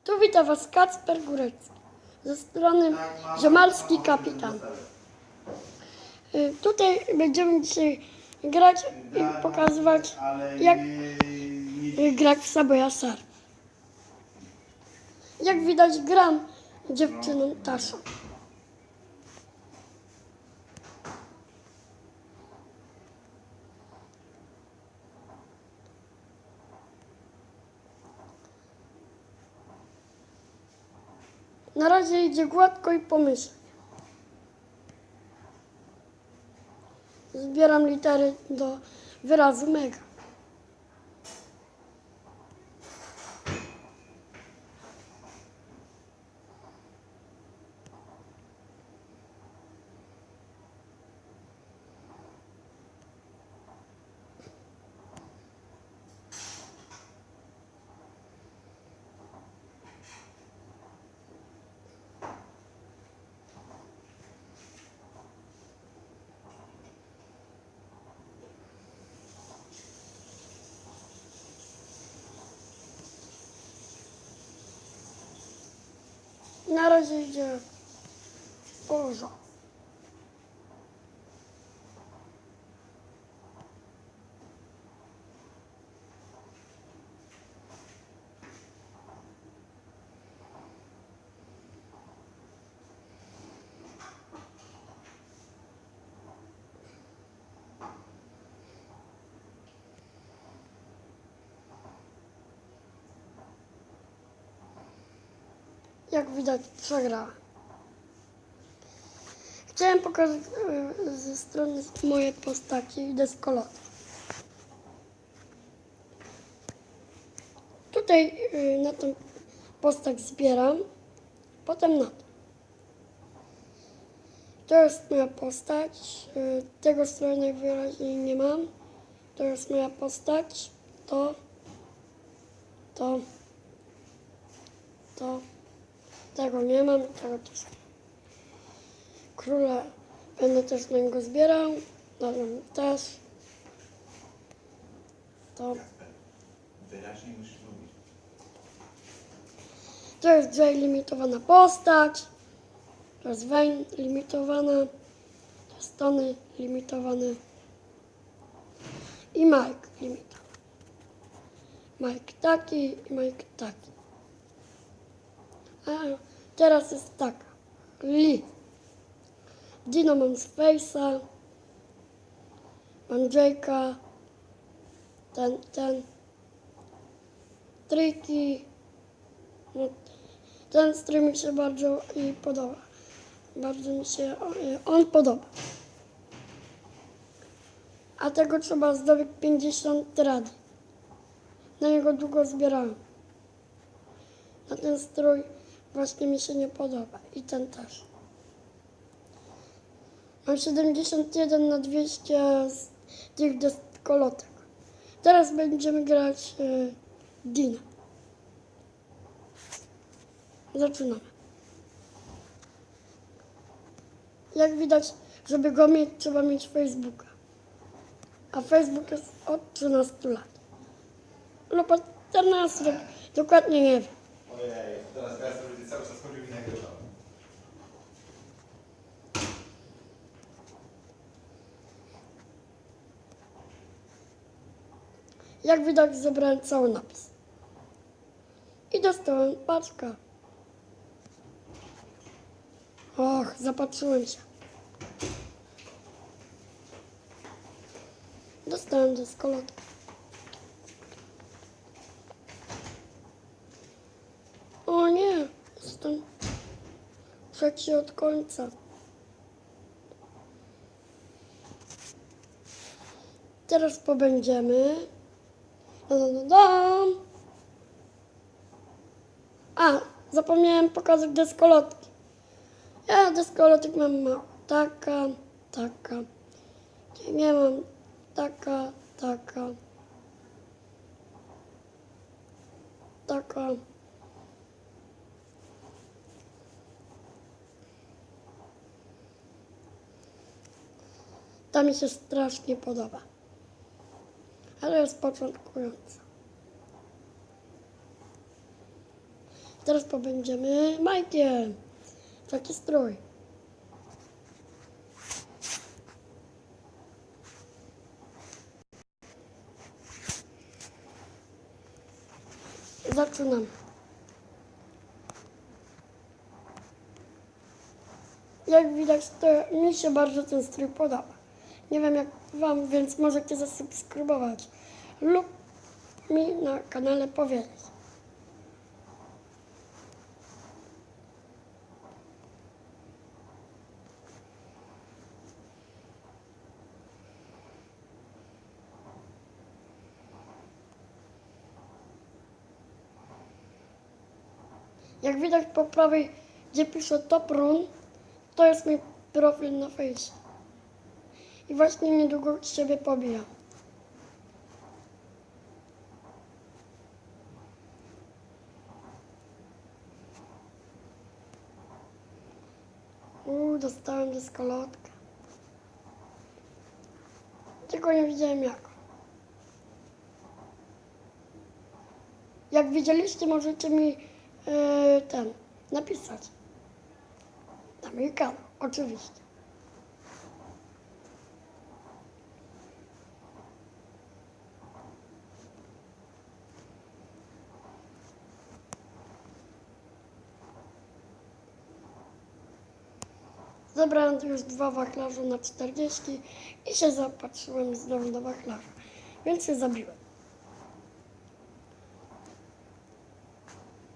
Tu wita Was Kacper Górecki ze strony Ziomalski Kapitan. Tutaj będziemy dzisiaj grać i pokazywać, jak grać w Subwaya Surf. Jak widać, gram dziewczyną Taszą. Na razie idzie gładko i pomyślnie. Zbieram litery do wyrazu mega. Na razie idzie porządek. Jak widać, przegrałem. Chciałem pokazać ze strony moje postaci i deskolotki. Tutaj na tą postać zbieram, potem na to. To jest moja postać, tego stroju najwyraźniej nie mam. To jest moja postać, to. Tego nie mam, tego też nie. Króla będę też na niego zbierał, dodam też. To. Wyraźnie musisz mówić. To jest Jay limitowana postać. To jest Wayne limitowana. To jest Tony limitowany. I Mike limitowany. Mike taki i Mike taki. A teraz jest taka. Lee. Dino mam Space'a. Mam Jake'a. Ten. Tricky. No, ten strój mi się bardzo podoba. Bardzo mi się on podoba. A tego trzeba zdobyć 50 rady. Na niego długo zbierałem. A ten strój właśnie mi się nie podoba. I ten też. Mam 71 na 200 z tych deskolotek. Teraz będziemy grać Dina. Zaczynamy. Jak widać, żeby go mieć, trzeba mieć Facebooka. A Facebook jest od 13 lat. Lub od 14, dokładnie nie wiem. Ojej, teraz sobie cały czas chodził i nagrywał. Jak widać, zebrałem cały napis. I dostałem paczkę. Och, zapatrzyłem się. Dostałem deskolotkę. O nie, jestem trzeci od końca. Teraz pobędziemy. A, zapomniałem pokazać deskolotki. Ja deskolotek mam mało. Taka. Nie mam. Taka. Ta mi się strasznie podoba. Ale jest początkująca. teraz pobędziemy Majkiem. Taki strój. Zaczynam. Jak widać, to mi się bardzo ten strój podoba. Nie wiem jak wam, więc możecie zasubskrybować lub mi na kanale powiedzieć. Jak widać po prawej, gdzie pisze Top Run, to jest mój profil na fejsie. I właśnie niedługo siebie pobijam. Dostałem deskolotkę. Tylko nie widziałem jak. Jak widzieliście, możecie mi napisać. Na mój kanał, oczywiście. Zebrałem tu już 2 wachlarze na 40 i się zapatrzyłem znowu do wachlarza, więc się zabiłem.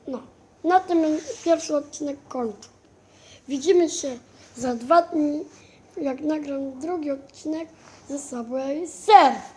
No, na tym pierwszy odcinek kończę. Widzimy się za 2 dni, jak nagram drugi odcinek ze Subway Surf.